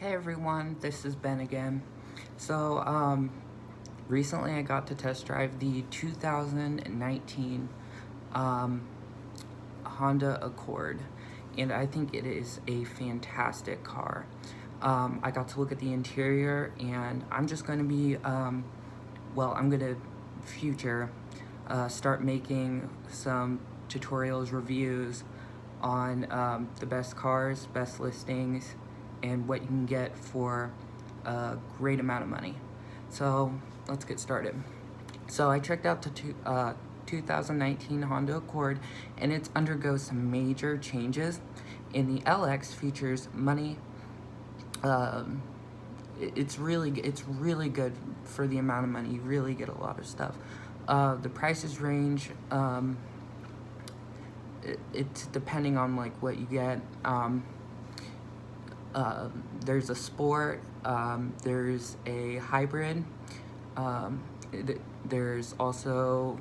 Hey everyone, this is Ben again. So, recently I got to test drive the 2019 Honda Accord, and I think it is a fantastic car. I got to look at the interior, and I'm just going to be, I'm going to start making some tutorials, reviews on the best cars, best listings, and what you can get for a great amount of money. So let's get started. So I checked out the 2019 Honda Accord, and it undergoes some major changes. In the LX features money. It's really good for the amount of money. You really get a lot of stuff. The prices range. It's depending on like what you get. There's a sport, there's a hybrid, there's also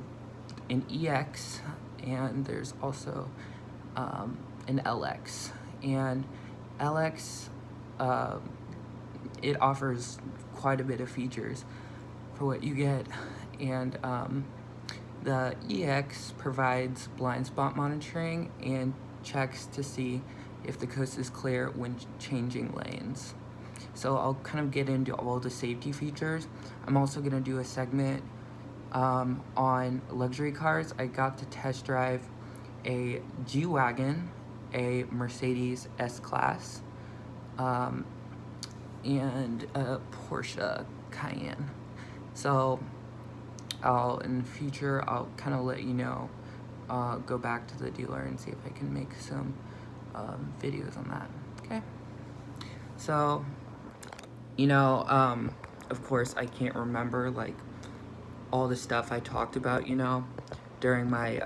an EX, and there's also an LX. And LX, it offers quite a bit of features for what you get, and the EX provides blind spot monitoring and checks to see if the coast is clear when changing lanes. So I'll kind of get into all the safety features. I'm also going to do a segment on luxury cars. I got to test drive a G-Wagon, a Mercedes S-Class, and a Porsche Cayenne. So in the future, I'll kind of let you know, go back to the dealer and see if I can make some videos on that. Okay. So, of course, I can't remember like all the stuff I talked about, during my,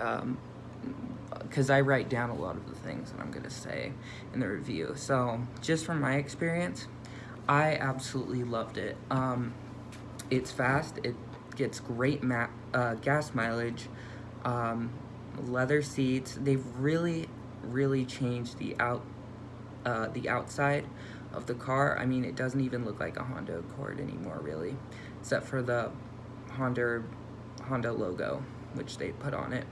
because I write down a lot of the things that I'm gonna say in the review. So, just from my experience, I absolutely loved it. It's fast. It gets great gas mileage. Leather seats. They've really changed the outside of the car. I mean, it doesn't even look like a Honda Accord anymore, really, except for the Honda logo, which they put on it.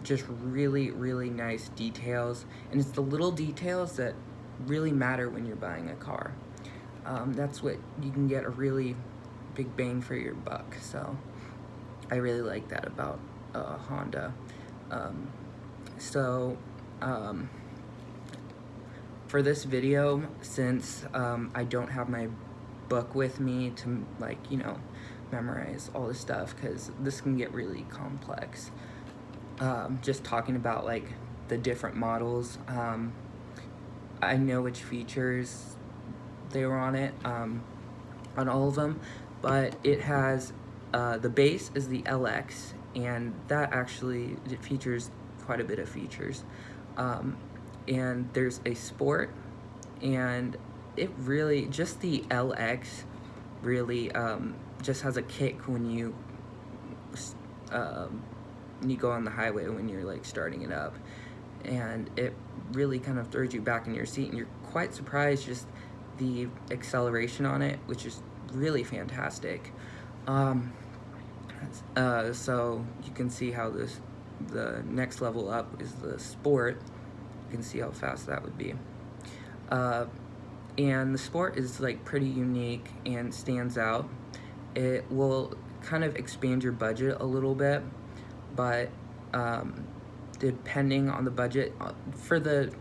Just really nice details, and it's the little details that really matter when you're buying a car. That's what you can get a really big bang for your buck. So I really like that about Honda. For this video, since I don't have my book with me to memorize all this stuff, because this can get really complex, just talking about like the different models, I know which features they were on it, on all of them, but it has the base is the LX, and that actually it features quite a bit of features. And there's a sport, and it really, just the LX really just has a kick when you go on the highway when you're like starting it up, and it really kind of throws you back in your seat, and you're quite surprised just the acceleration on it, which is really fantastic. So you can see how the next level up is the sport. You can see how fast that would be. And the sport is like pretty unique and stands out. It will kind of expand your budget a little bit, but depending on the budget, for the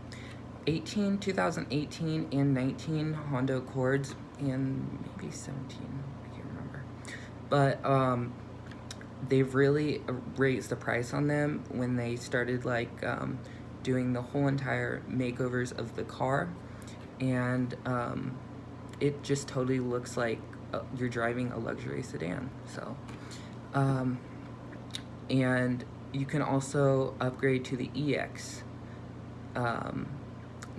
2018 and 19 Honda Accords, and maybe 17, I can't remember, but they've really raised the price on them when they started like doing the whole entire makeovers of the car, and it just totally looks like you're driving a luxury sedan. So and you can also upgrade to the EX.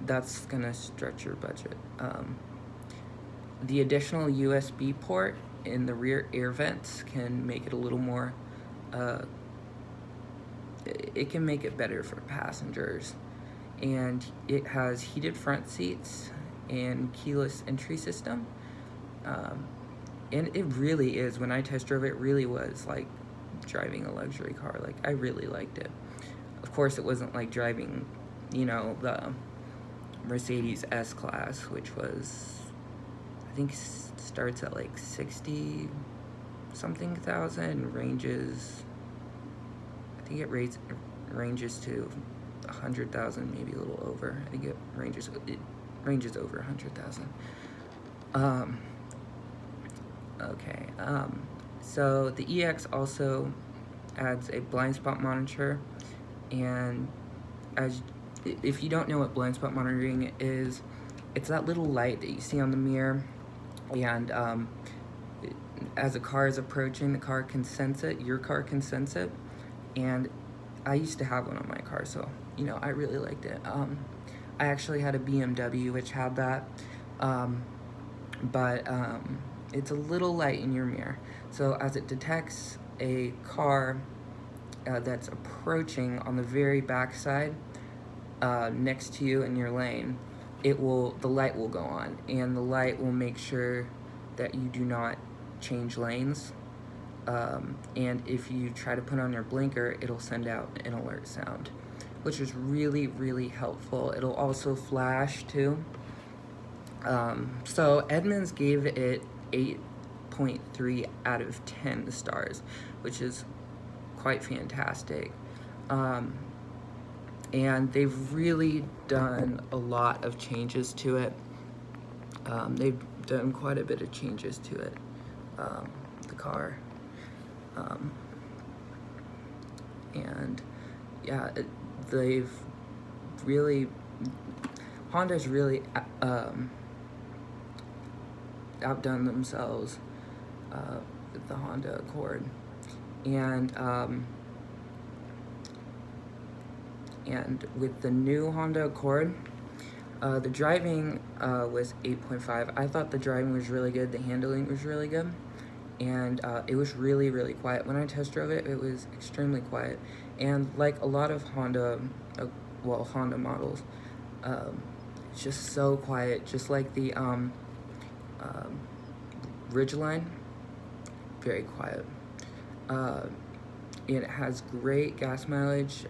That's gonna stretch your budget. The additional USB port in the rear air vents can make it a little more, it can make it better for passengers. And it has heated front seats, and keyless entry system. And it really is, when I test drove it, really was like driving a luxury car. Like, I really liked it. Of course, it wasn't like driving, the Mercedes S-Class, which was, I think, starts at like 60 something thousand, ranges, I think it ranges to 100,000, maybe a little over. I think it ranges over 100,000. Okay, so the EX also adds a blind spot monitor, and if you don't know what blind spot monitoring is, it's that little light that you see on the mirror, and as a car is approaching, the car can sense it, your car can sense it, and I used to have one on my car, so, I really liked it. I actually had a BMW which had that, but it's a little light in your mirror, so as it detects a car that's approaching on the very back side, next to you in your lane, the light will go on, and the light will make sure that you do not change lanes. And if you try to put on your blinker, it'll send out an alert sound, which is really, really helpful. It'll also flash too. So Edmunds gave it 8.3 out of 10 stars, which is quite fantastic. And they've really done a lot of changes to it. They've done quite a bit of changes to it, the car. And yeah, Honda's really outdone themselves with the Honda Accord, and with the new Honda Accord, the driving was 8.5. I thought the driving was really good, the handling was really good, and it was really, really quiet. When I test drove it, it was extremely quiet, and like a lot of Honda models, it's just so quiet, just like the Ridgeline, very quiet. It has great gas mileage,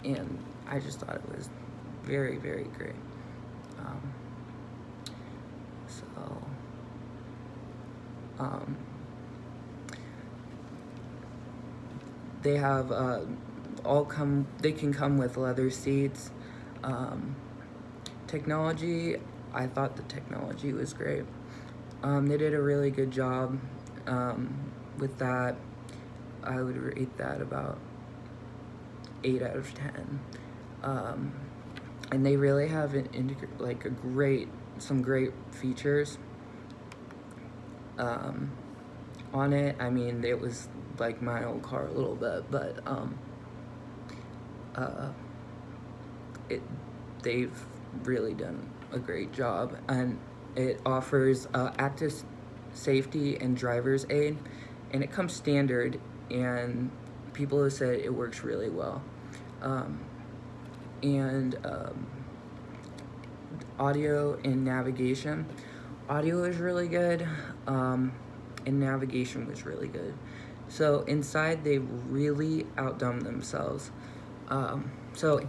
and I just thought it was very, very great. They have they can come with leather seats. Technology, I thought the technology was great. They did a really good job with that. I would rate that about 8 out of 10. And they really have some great features on it. I mean, it was like my old car a little bit, but they've really done a great job, and it offers active safety and driver's aid, and it comes standard, and people have said it works really well. Audio and navigation. Audio is really good, and navigation was really good. So inside, they really outdone themselves. So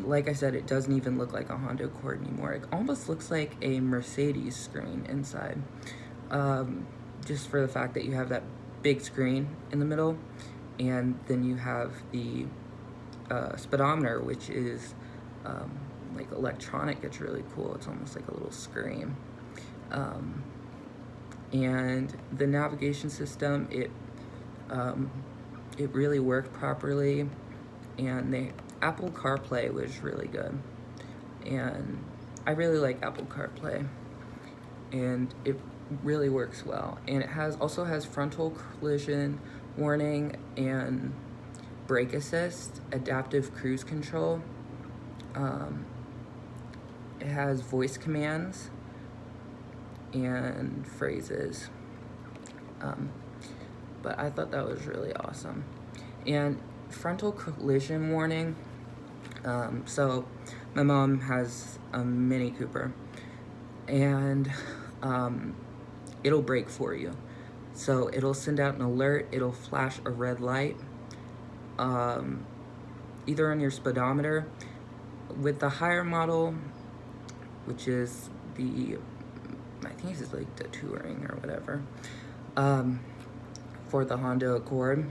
like I said, it doesn't even look like a Honda Accord anymore. It almost looks like a Mercedes screen inside, just for the fact that you have that big screen in the middle, and then you have the speedometer, which is like electronic. It's really cool. It's almost like a little screen. And the navigation system, it really worked properly, and Apple CarPlay was really good, and I really like Apple CarPlay, and it really works well, and it also has frontal collision warning and brake assist, adaptive cruise control. It has voice commands and phrases, but I thought that was really awesome. And frontal collision warning, so My mom has a Mini Cooper, and it'll brake for you. So it'll send out an alert, it'll flash a red light, either on your speedometer. With the higher model, which is the, I think this is like the Touring or whatever, for the Honda Accord,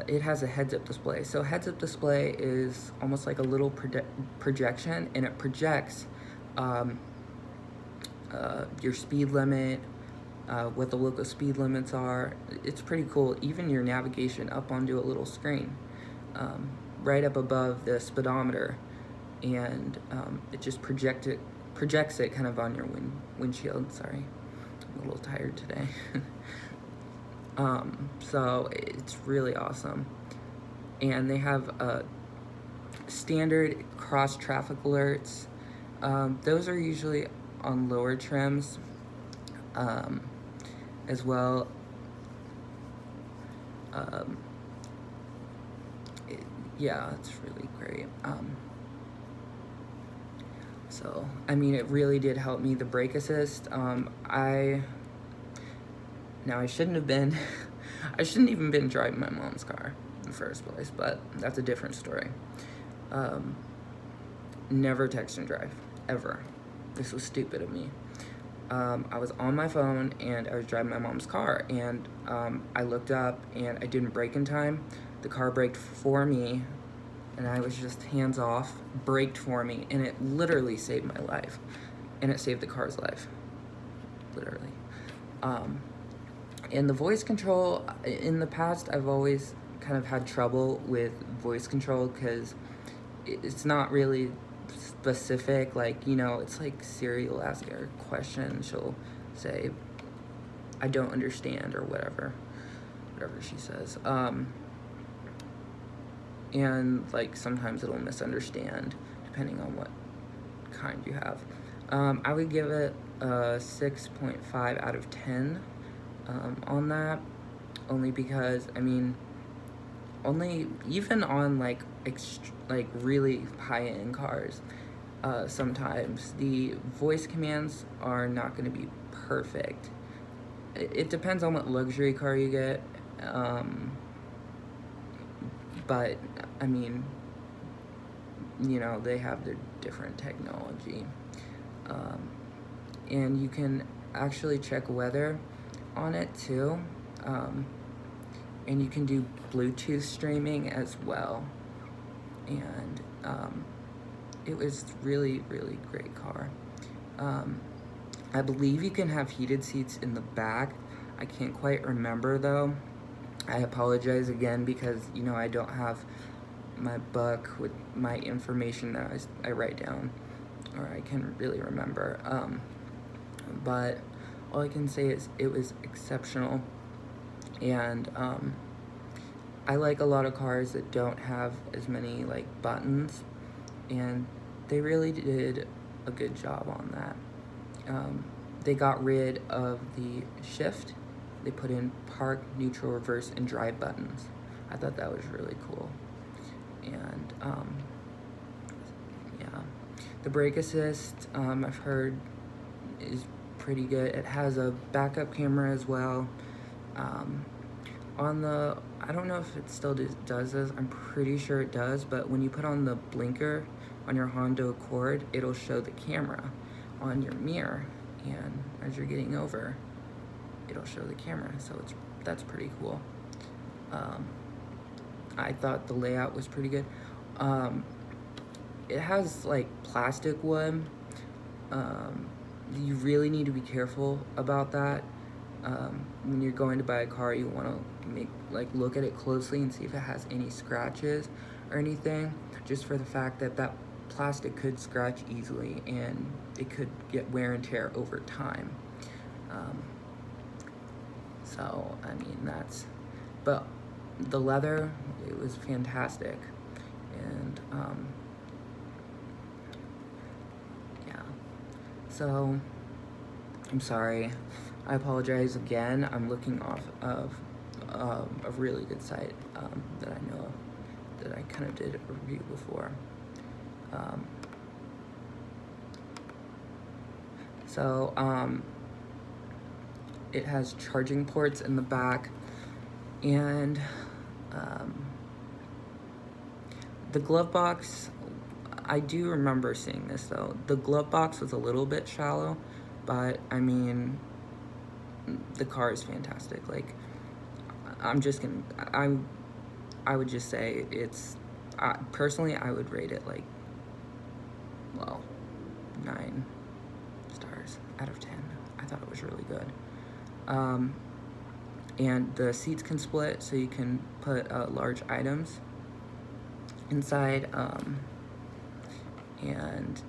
it has a heads-up display. So heads-up display is almost like a little projection, and it projects your speed limit, what the local speed limits are. It's pretty cool. Even your navigation up onto a little screen, right up above the speedometer, and it just projects it kind of on your windshield. Sorry, I'm a little tired today. So it's really awesome. And they have standard cross traffic alerts. Those are usually on lower trims, as well. Yeah, it's really great. So, I mean, it really did help me, the brake assist. I shouldn't have been, I shouldn't even been driving my mom's car in the first place, but that's a different story. Never text and drive, ever. This was stupid of me. I was on my phone and I was driving my mom's car, and I looked up and I didn't brake in time. The car braked for me, and I was just hands off, braked for me, and it literally saved my life. And it saved the car's life, literally. And the voice control, in the past, I've always kind of had trouble with voice control because it's not really specific. Like, you know, it's like Siri will ask her a question, she'll say, I don't understand, or whatever she says. And like sometimes it'll misunderstand depending on what kind you have. I would give it a 6.5 out of 10 on that, only because, I mean, even on like really high-end cars, sometimes the voice commands are not going to be perfect. It depends on what luxury car you get, but I mean, you know, they have their different technology, and you can actually check weather on it too, and you can do Bluetooth streaming as well, and it was really great car. I believe you can have heated seats in the back. I can't quite remember though. I apologize again because, you know, I don't have my book with my information that I write down, or I can really remember. But all I can say is it was exceptional, and I like a lot of cars that don't have as many like buttons, and they really did a good job on that. They got rid of the shift. They put in park, neutral, reverse, and drive buttons. I thought that was really cool. And yeah, the brake assist, I've heard, is pretty good. It has a backup camera as well. On the, I don't know if it still does this, I'm pretty sure it does, but when you put on the blinker on your Honda Accord, it'll show the camera on your mirror, and as you're getting over, it'll show the camera, so that's pretty cool. I thought the layout was pretty good. It has like plastic wood. You really need to be careful about that. When you're going to buy a car, you want to look at it closely and see if it has any scratches or anything, just for the fact that that plastic could scratch easily and it could get wear and tear over time. So, I mean, but the leather, it was fantastic. And, yeah. So, I'm sorry. I apologize again. I'm looking off of a really good site that I know of, that I kind of did a review before. So it has charging ports in the back, and the glove box, I do remember seeing this though. The glove box was a little bit shallow, but I mean, the car is fantastic. Like, I would just say personally, I would rate it like, well, 9 stars out of 10. I thought it was really good. And the seats can split, so you can put large items inside, and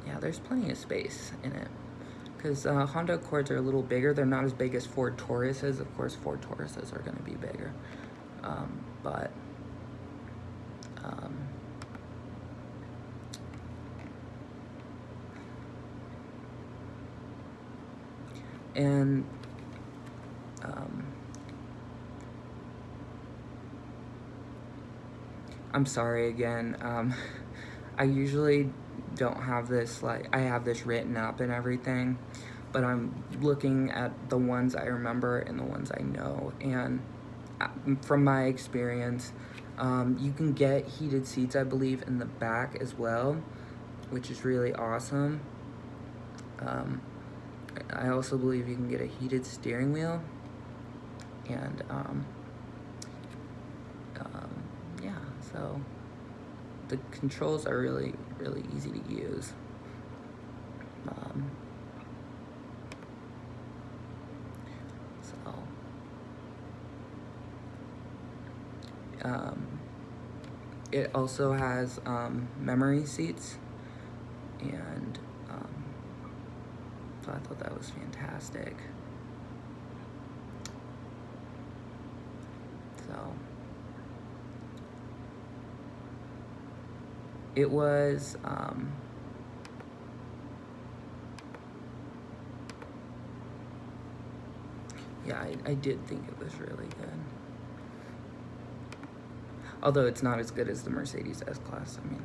yeah, there's plenty of space in it, because Honda Accords are a little bigger. They're not as big as Ford Tauruses. Of course, Ford Tauruses are going to be bigger, but and I'm sorry again. I usually don't have this, like, I have this written up and everything, but I'm looking at the ones I remember and the ones I know. And from my experience, you can get heated seats, I believe, in the back as well, which is really awesome. I also believe you can get a heated steering wheel, and yeah, so the controls are really, really easy to use. It also has memory seats, and so I thought that was fantastic. So it was yeah, I did think it was really good. Although it's not as good as the Mercedes S-Class. I mean,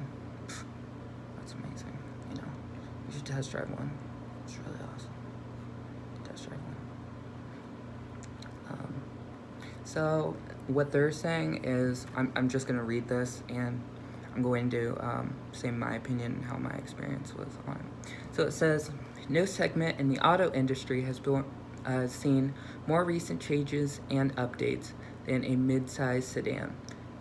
that's amazing. You know, you should test drive one. It's really awesome. Test drive one. So what they're saying is, I'm just going to read this, and I'm going to say my opinion and how my experience was on it. So it says, no segment in the auto industry has seen more recent changes and updates than a mid-size sedan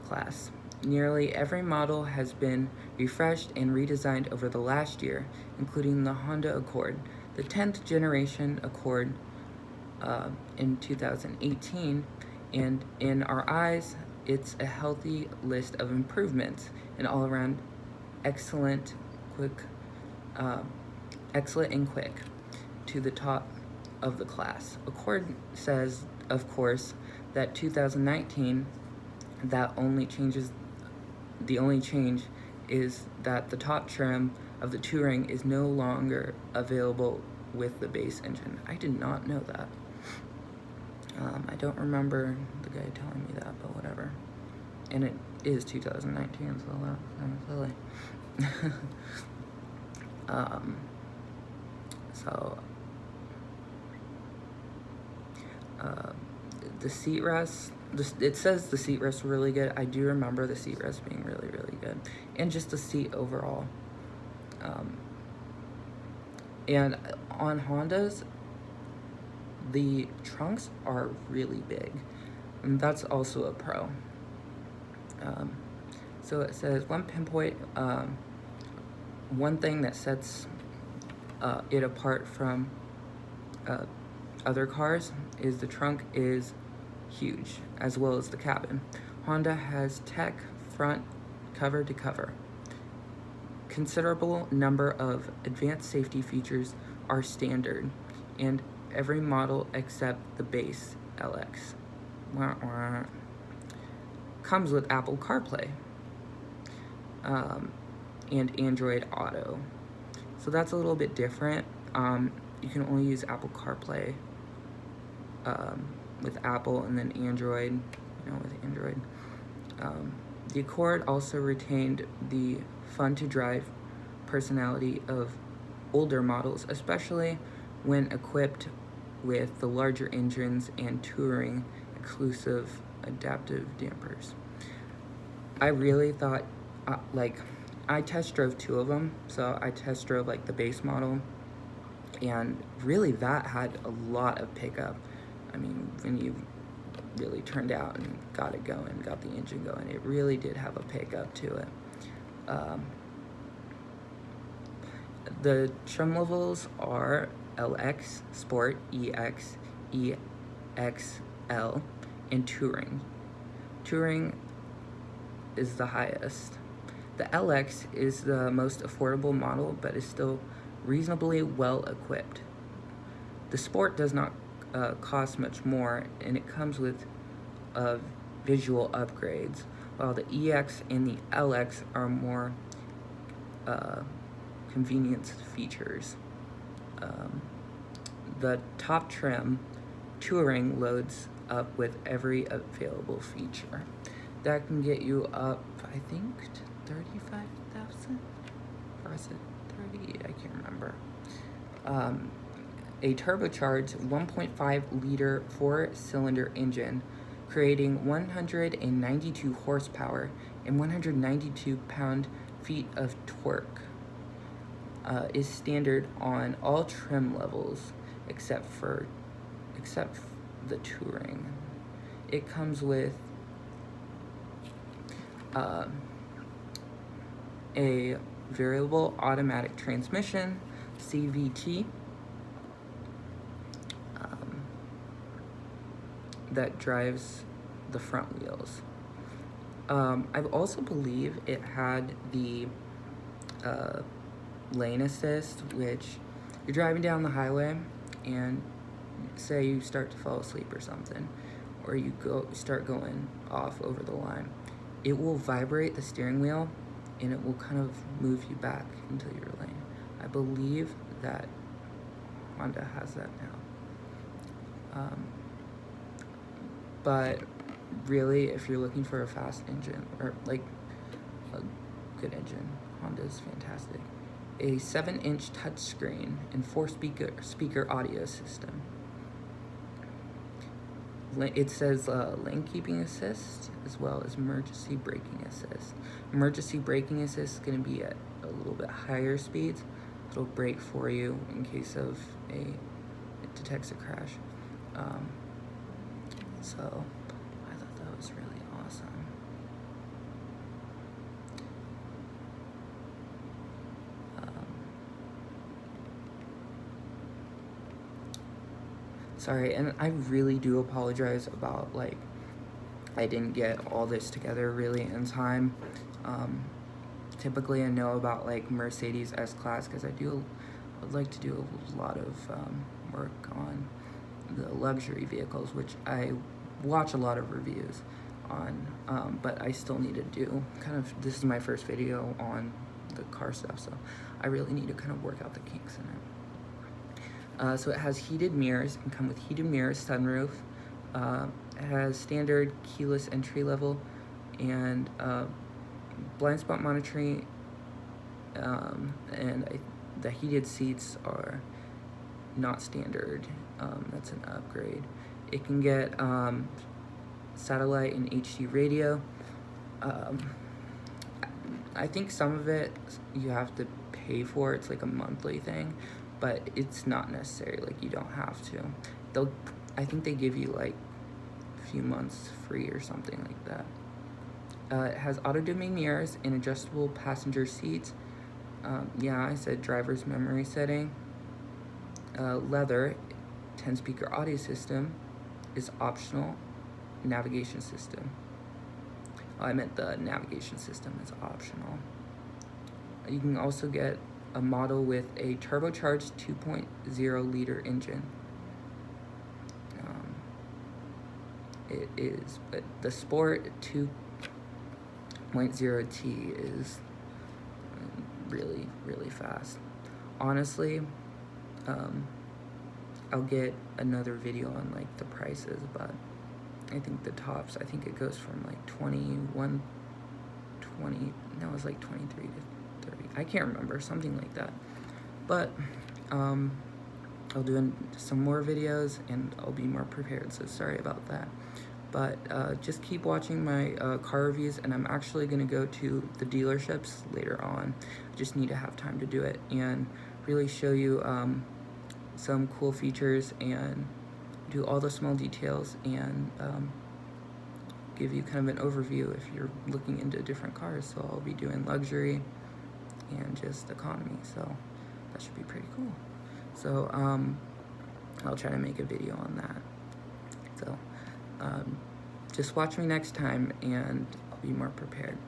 class. Nearly every model has been refreshed and redesigned over the last year, including the Honda Accord, the 10th generation Accord in 2018, and in our eyes, it's a healthy list of improvements and all around excellent and quick to the top of the class. Accord says, of course, that 2019, the only change is that the top trim of the Touring is no longer available with the base engine. I did not know that. I don't remember the guy telling me that, but whatever. And it is 2019, so that's kind of silly. The seat rests, it says the seat rests really good. I do remember the seat rests being really, really good. And just the seat overall. And on Hondas, the trunks are really big. And that's also a pro. So it says, one pinpoint, one thing that sets it apart from other cars is the trunk is huge, as well as the cabin. Honda has tech front cover to cover. Considerable number of advanced safety features are standard, and every model except the base LX comes with Apple CarPlay and Android Auto. So that's a little bit different. You can only use Apple CarPlay with Apple, and then Android, with Android. The Accord also retained the fun-to-drive personality of older models, especially when equipped with the larger engines and touring exclusive adaptive dampers. I really thought, I test drove 2 of them. So I test drove like the base model, and really that had a lot of pickup. I mean, when you really turned out and got it going, got the engine going, it really did have a pickup to it. The trim levels are LX, Sport, EX, EXL, and Touring. Touring is the highest. The LX is the most affordable model, but is still reasonably well equipped. The Sport does not cost much more, and it comes with visual upgrades, while the EX and the LX are more convenience features. The top trim, Touring, loads up with every available feature. That can get you up, I think, to 35,000? Or is it 30? I can't remember. A turbocharged 1.5 liter 4-cylinder engine, creating 192 horsepower and 192 pound-feet of torque, is standard on all trim levels except the Touring. It comes with a variable automatic transmission, CVT, that drives the front wheels. I also believe it had the lane assist, which you're driving down the highway and say you start to fall asleep or something, or you start going off over the line. It will vibrate the steering wheel and it will kind of move you back into your lane. I believe that Honda has that now. But really, if you're looking for a fast engine, or like a good engine, Honda is fantastic. A 7-inch touchscreen and 4-speaker audio system. It says lane keeping assist as well as emergency braking assist. Emergency braking assist is going to be at a little bit higher speeds. It'll brake for you in case of it detects a crash. So I thought that was really awesome. Sorry, and I really do apologize about, I didn't get all this together really in time. Typically I know about, Mercedes S-Class, because I'd like to do a lot of work on the luxury vehicles, which I watch a lot of reviews on, but I still need to do this is my first video on the car stuff, so I really need to kind of work out the kinks in it. So it has heated mirrors, it can come with heated mirrors, sunroof, it has standard keyless entry level, and blind spot monitoring, and the heated seats are not standard. That's an upgrade. It can get satellite and HD radio. I think some of it you have to pay for. It's like a monthly thing, but it's not necessary. You don't have to. I think they give you a few months free or something like that. It has auto-dimming mirrors and adjustable passenger seats. Yeah, I said driver's memory setting. Leather, 10-speaker audio system is optional. Navigation system. Oh, I meant the navigation system is optional. You can also get a model with a turbocharged 2.0 liter engine. It is, but the Sport 2.0T is really, really fast. Honestly, I'll get another video on the prices, but I think the tops, I think it goes from 21, 20, no, it's 23 to 30. I can't remember, something like that. But I'll do some more videos and I'll be more prepared, so sorry about that. But just keep watching my car reviews, and I'm actually going to go to the dealerships later on. I just need to have time to do it and really show you some cool features and do all the small details and give you kind of an overview if you're looking into different cars. So I'll be doing luxury and just economy, so that should be pretty cool. So I'll try to make a video on that. So just watch me next time and I'll be more prepared.